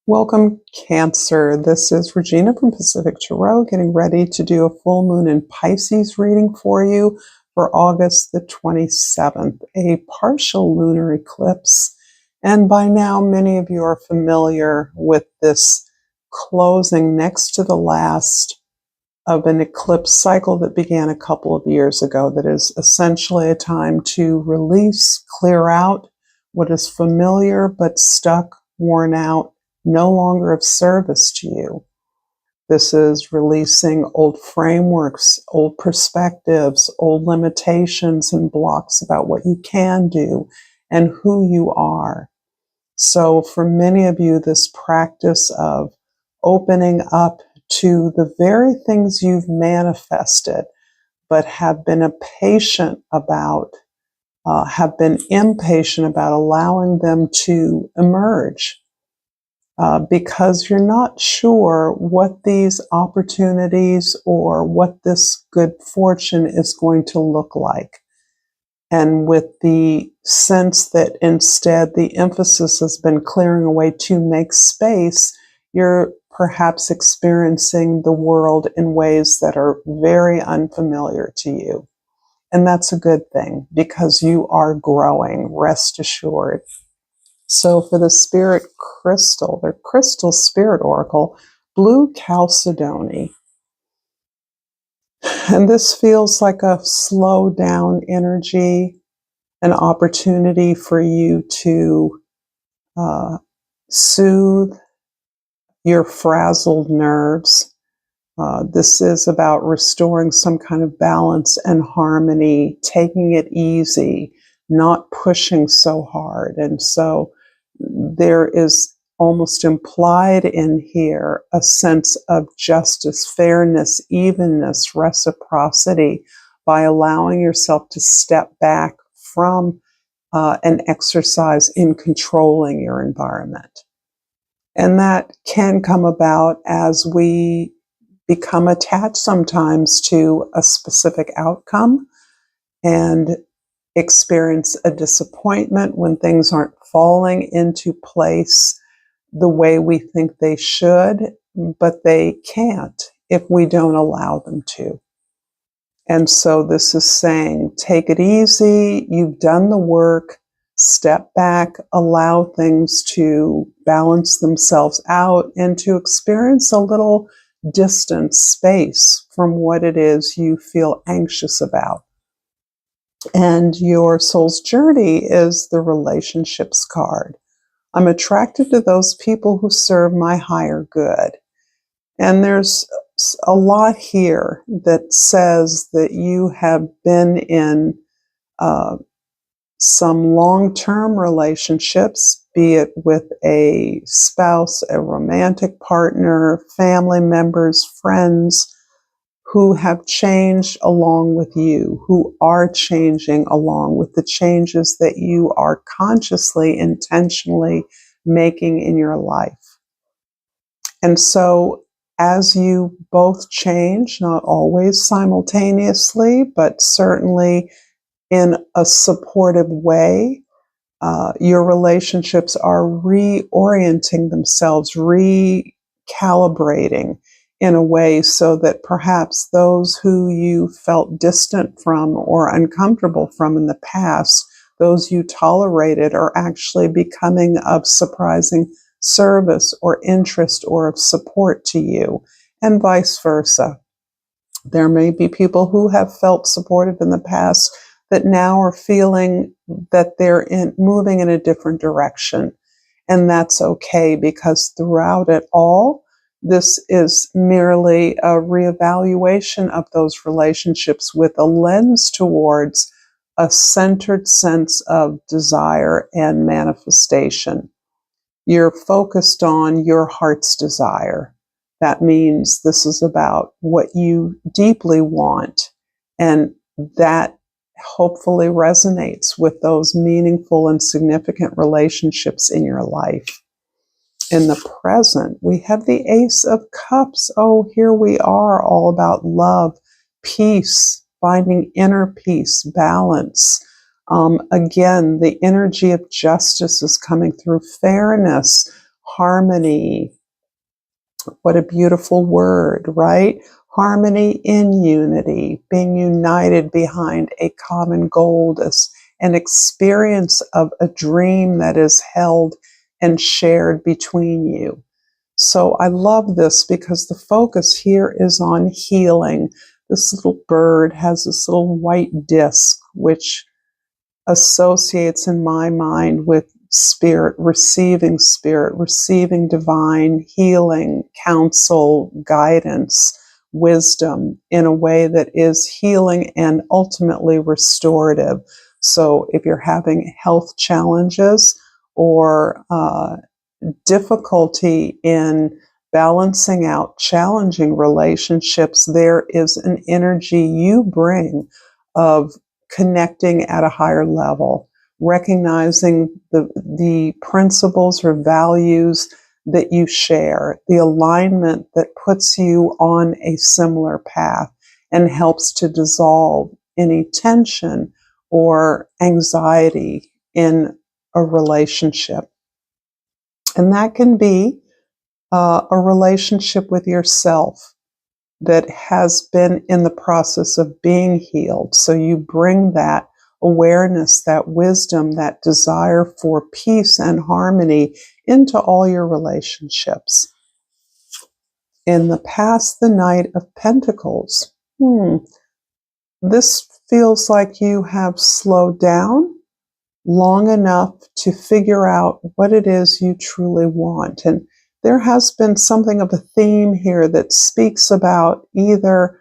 Welcome, Cancer. This is Regina from Pacific Tarot, getting ready to do a full moon in Pisces reading for you for August the 27th, a partial lunar eclipse. And by now, many of you are familiar with this closing next to the last of an eclipse cycle that began a couple of years ago, that is essentially a time to release, clear out what is familiar but stuck, worn out, no longer of service to you. This is releasing old frameworks, old perspectives, old limitations and blocks about what you can do and who you are. So for many of you, this practice of opening up to the very things you've manifested, but have been impatient about allowing them to emerge. Because you're not sure what these opportunities or what this good fortune is going to look like. And with the sense that instead the emphasis has been clearing away to make space, you're perhaps experiencing the world in ways that are very unfamiliar to you. And that's a good thing because you are growing, rest assured. So for the spirit crystal, their crystal spirit oracle, blue chalcedony. And this feels like a slow down energy, an opportunity for you to soothe your frazzled nerves. This is about restoring some kind of balance and harmony, taking it easy, not pushing so hard. And so there is almost implied in here a sense of justice, fairness, evenness, reciprocity by allowing yourself to step back from an exercise in controlling your environment. And that can come about as we become attached sometimes to a specific outcome and experience a disappointment when things aren't falling into place the way we think they should, but they can't if we don't allow them to. And so this is saying, take it easy, you've done the work, step back, allow things to balance themselves out and to experience a little distance, space from what it is you feel anxious about. And your soul's journey is the relationships card. I'm attracted to those people who serve my higher good. And there's a lot here that says that you have been in some long-term relationships, be it with a spouse, a romantic partner, family members, friends, who have changed along with you, who are changing along with the changes that you are consciously, intentionally making in your life. And so as you both change, not always simultaneously, but certainly in a supportive way, your relationships are reorienting themselves, recalibrating in a way so that perhaps those who you felt distant from or uncomfortable from in the past, those you tolerated, are actually becoming of surprising service or interest or of support to you, and vice versa. There may be people who have felt supported in the past that now are feeling that they're moving in a different direction. And that's okay, because throughout it all, this is merely a reevaluation of those relationships with a lens towards a centered sense of desire and manifestation. You're focused on your heart's desire. That means this is about what you deeply want, and that hopefully resonates with those meaningful and significant relationships in your life. In the present, we have the Ace of Cups. Oh, here we are, all about love, peace, finding inner peace, balance. Again, the energy of justice is coming through, fairness, harmony. What a beautiful word, right? Harmony in unity, being united behind a common goal, an experience of a dream that is held and shared between you. So I love this because the focus here is on healing. This little bird has this little white disc, which associates in my mind with spirit, receiving divine healing, counsel, guidance, wisdom in a way that is healing and ultimately restorative. So if you're having health challenges or difficulty in balancing out challenging relationships, there is an energy you bring of connecting at a higher level, recognizing the principles or values that you share, the alignment that puts you on a similar path and helps to dissolve any tension or anxiety in a relationship. And that can be a relationship with yourself that has been in the process of being healed. So you bring that awareness, that wisdom, that desire for peace and harmony into all your relationships. In the past, the Knight of Pentacles. This feels like you have slowed down long enough to figure out what it is you truly want. And there has been something of a theme here that speaks about either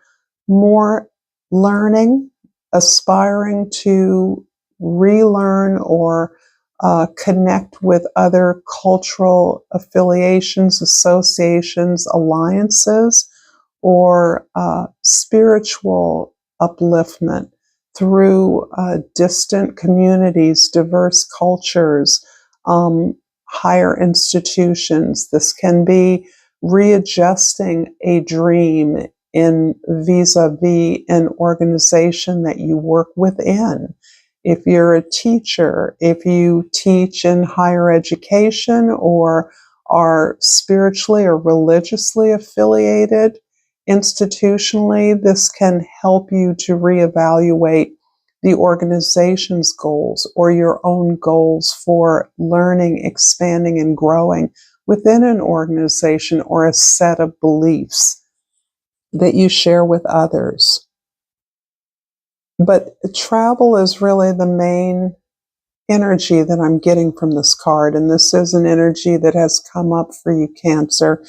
more learning, aspiring to relearn or connect with other cultural affiliations, associations, alliances, or spiritual upliftment through distant communities, diverse cultures, higher institutions. This can be readjusting a dream in vis-a-vis an organization that you work within. If you're a teacher, if you teach in higher education or are spiritually or religiously affiliated, institutionally, this can help you to reevaluate the organization's goals or your own goals for learning, expanding, and growing within an organization or a set of beliefs that you share with others. But travel is really the main energy that I'm getting from this card, and this is an energy that has come up for you, Cancer,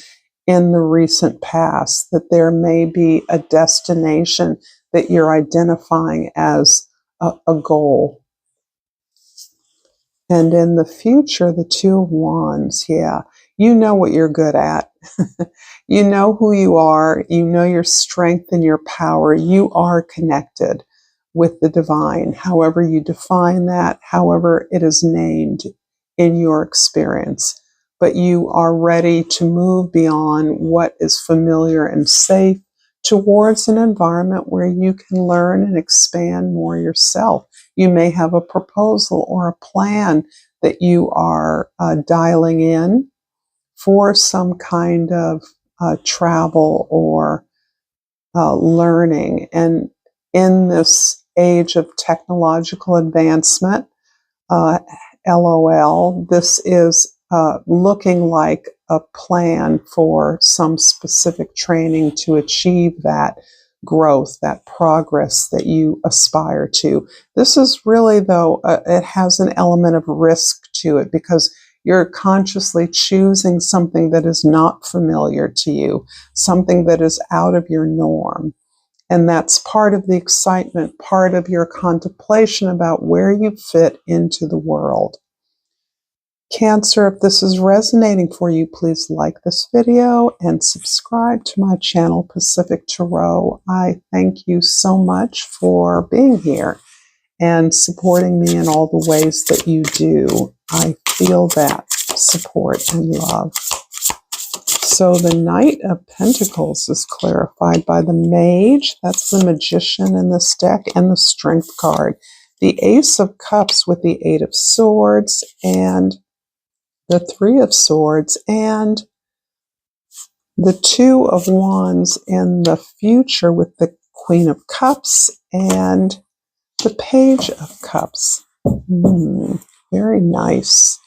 in the recent past, that there may be a destination that you're identifying as a goal. And in the future, the Two of Wands, you know what you're good at. You know who you are. You know your strength and your power. You are connected with the divine, however you define that, however it is named in your experience. But you are ready to move beyond what is familiar and safe towards an environment where you can learn and expand more yourself. You may have a proposal or a plan that you are dialing in for some kind of travel or learning. And in this age of technological advancement, LOL, this is looking like a plan for some specific training to achieve that growth, that progress that you aspire to. This is really, though, it has an element of risk to it because you're consciously choosing something that is not familiar to you, something that is out of your norm. And that's part of the excitement, part of your contemplation about where you fit into the world. Cancer, if this is resonating for you, please like this video and subscribe to my channel, Pacific Tarot. I thank you so much for being here and supporting me in all the ways that you do. I feel that support and love. So the Knight of Pentacles is clarified by the Mage, that's the Magician in this deck, and the Strength card. The Ace of Cups with the Eight of Swords, and the Three of Swords, and the Two of Wands in the future with the Queen of Cups and the Page of Cups. Very nice.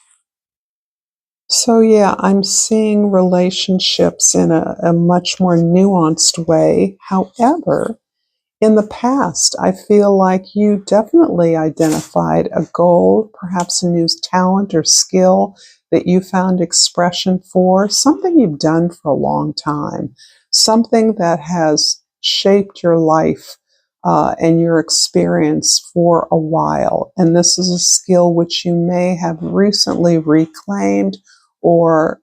So yeah, I'm seeing relationships in a much more nuanced way. However, in the past, I feel like you definitely identified a goal, perhaps a new talent or skill that you found expression for, something you've done for a long time, something that has shaped your life and your experience for a while. And this is a skill which you may have recently reclaimed or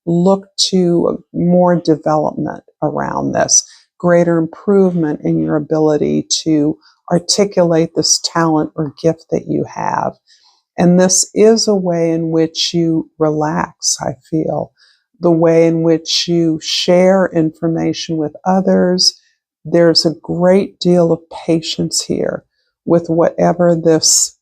looked to more development around this, greater improvement in your ability to articulate this talent or gift that you have. And this is a way in which you relax, I feel, the way in which you share information with others. There's a great deal of patience here with whatever this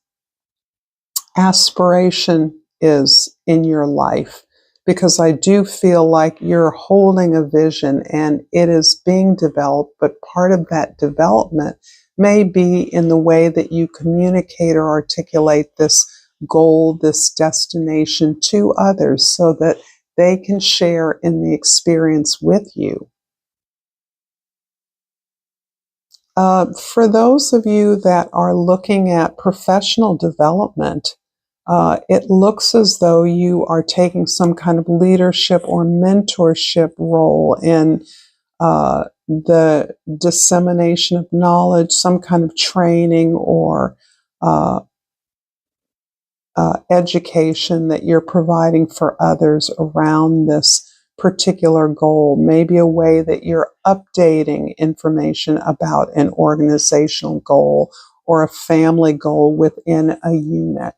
aspiration is in your life, because I do feel like you're holding a vision and it is being developed, but part of that development may be in the way that you communicate or articulate this goal, this destination to others so that they can share in the experience with you. For those of you that are looking at professional development, it looks as though you are taking some kind of leadership or mentorship role in the dissemination of knowledge, some kind of training or uh, education that you're providing for others around this particular goal. Maybe a way that you're updating information about an organizational goal or a family goal within a unit.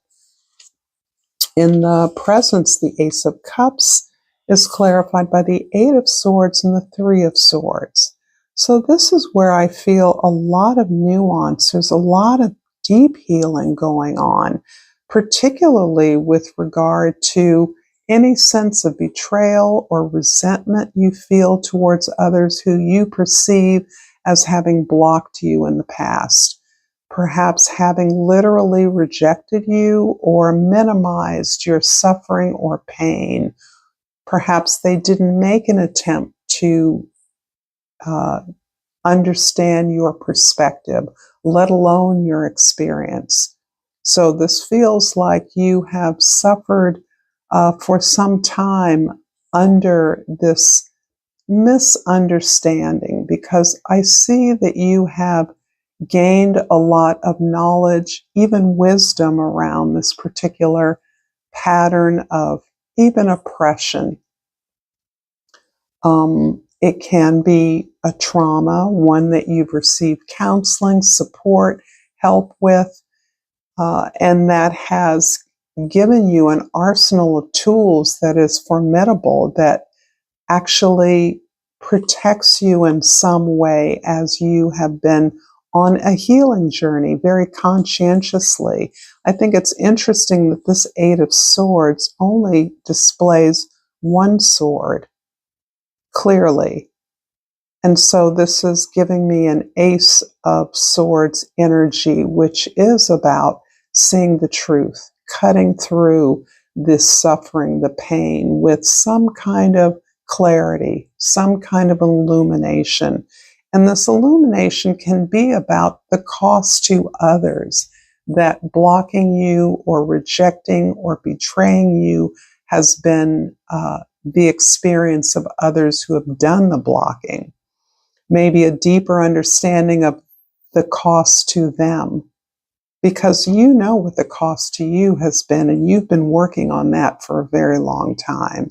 In the presence, the Ace of Cups is clarified by the Eight of Swords and the Three of Swords. So this is where I feel a lot of nuance. There's a lot of deep healing going on, particularly with regard to any sense of betrayal or resentment you feel towards others who you perceive as having blocked you in the past. Perhaps having literally rejected you or minimized your suffering or pain. Perhaps they didn't make an attempt to understand your perspective, let alone your experience. So this feels like you have suffered for some time under this misunderstanding, because I see that you have gained a lot of knowledge, even wisdom around this particular pattern of even oppression. It can be a trauma, one that you've received counseling, support, help with, and that has given you an arsenal of tools that is formidable, that actually protects you in some way as you have been on a healing journey very conscientiously. I think it's interesting that this Eight of Swords only displays one sword clearly. And so this is giving me an Ace of Swords energy, which is about seeing the truth, cutting through this suffering, the pain, with some kind of clarity, some kind of illumination. And this illumination can be about the cost to others, that blocking you or rejecting or betraying you has been the experience of others who have done the blocking. Maybe a deeper understanding of the cost to them, because you know what the cost to you has been, and you've been working on that for a very long time.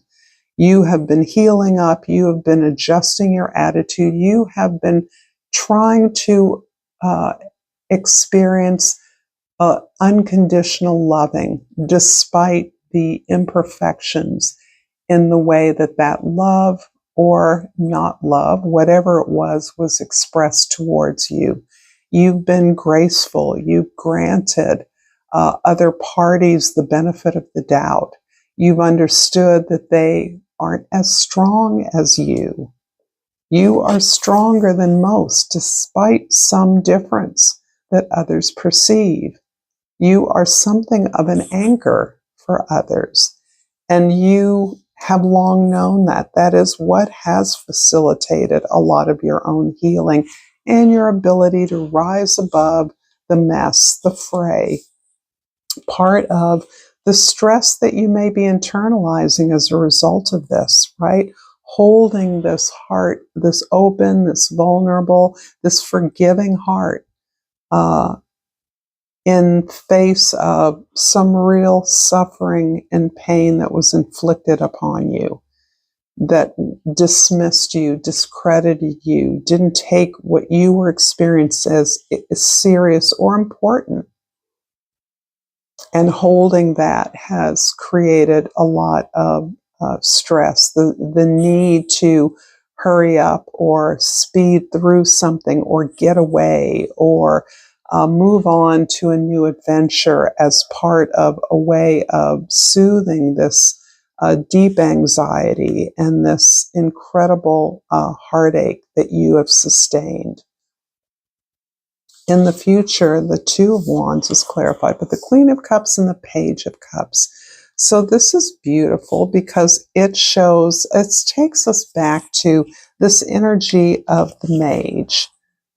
You have been healing up, you have been adjusting your attitude, you have been trying to experience unconditional loving despite the imperfections in the way that that love or not love, whatever it was expressed towards you. You've been graceful. You've granted other parties the benefit of the doubt. You've understood that they aren't as strong as you. You are stronger than most, despite some difference that others perceive. You are something of an anchor for others. And you have long known that. That is what has facilitated a lot of your own healing and your ability to rise above the mess, the fray, part of the stress that you may be internalizing as a result of this, right? Holding this heart, this open, this vulnerable, this forgiving heart, in face of some real suffering and pain that was inflicted upon you, that dismissed you, discredited you, didn't take what you were experiencing as serious or important. And holding that has created a lot of stress, the need to hurry up or speed through something or get away or move on to a new adventure as part of a way of soothing this deep anxiety and this incredible heartache that you have sustained. In the future, the Two of Wands is clarified, but the Queen of Cups and the Page of Cups. So this is beautiful because it shows, it takes us back to this energy of the mage,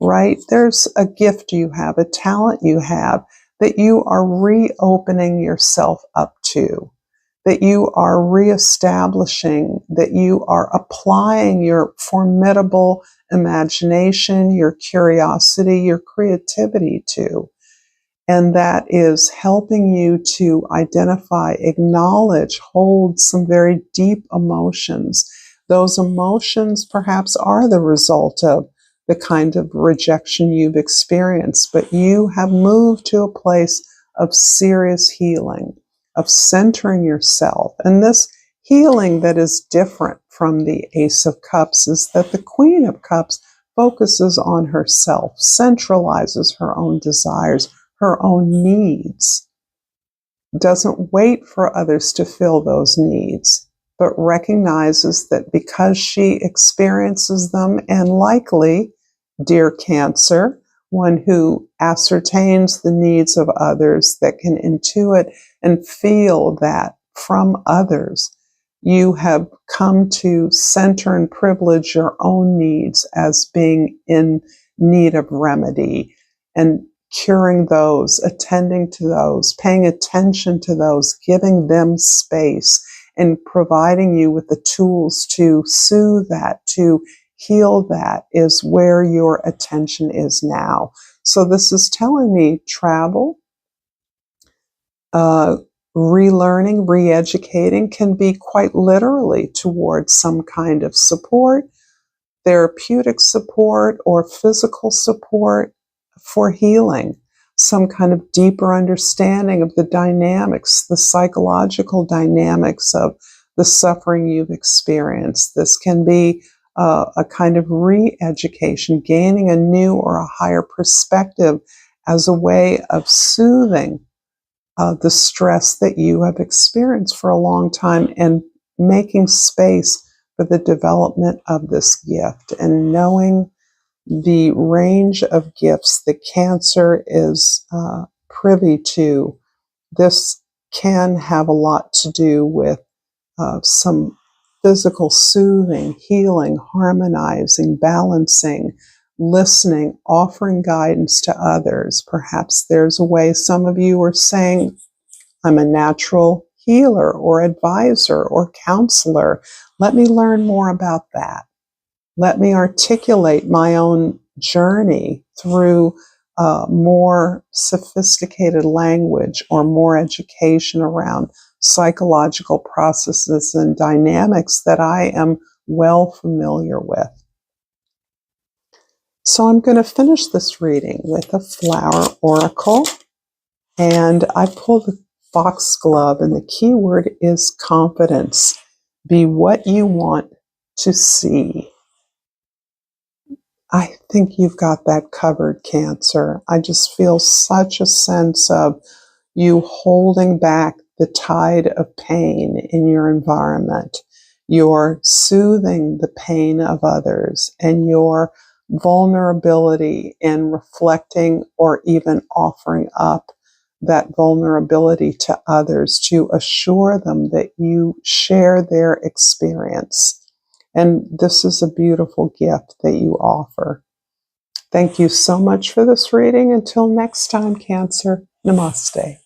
right? There's a gift you have, a talent you have that you are reopening yourself up to, that you are reestablishing, that you are applying your formidable imagination, your curiosity, your creativity to. And that is helping you to identify, acknowledge, hold some very deep emotions. Those emotions perhaps are the result of the kind of rejection you've experienced, but you have moved to a place of serious healing, of centering yourself. And this healing that is different from the Ace of Cups is that the Queen of Cups focuses on herself, centralizes her own desires, her own needs, doesn't wait for others to fill those needs, but recognizes that because she experiences them, and likely, dear Cancer, one who ascertains the needs of others, that can intuit and feel that from others, you have come to center and privilege your own needs as being in need of remedy and curing those, attending to those, paying attention to those, giving them space, and providing you with the tools to soothe that, to heal that, is where your attention is now. So this is telling me travel, relearning, re-educating can be quite literally towards some kind of support, therapeutic support, or physical support for healing, some kind of deeper understanding of the dynamics, the psychological dynamics of the suffering you've experienced. This can be a kind of re-education, gaining a new or a higher perspective as a way of soothing the stress that you have experienced for a long time and making space for the development of this gift and knowing the range of gifts that Cancer is privy to. This can have a lot to do with some physical soothing, healing, harmonizing, balancing, listening, offering guidance to others. Perhaps there's a way some of you are saying, I'm a natural healer or advisor or counselor. Let me learn more about that. Let me articulate my own journey through more sophisticated language or more education around psychological processes and dynamics that I am well familiar with. So I'm going to finish this reading with a flower oracle, and I pulled the foxglove, and the key word is confidence. Be what you want to see. I think you've got that covered, Cancer. I just feel such a sense of you holding back the tide of pain in your environment. You're soothing the pain of others, and your vulnerability in reflecting or even offering up that vulnerability to others to assure them that you share their experience. And this is a beautiful gift that you offer. Thank you so much for this reading. Until next time, Cancer, namaste.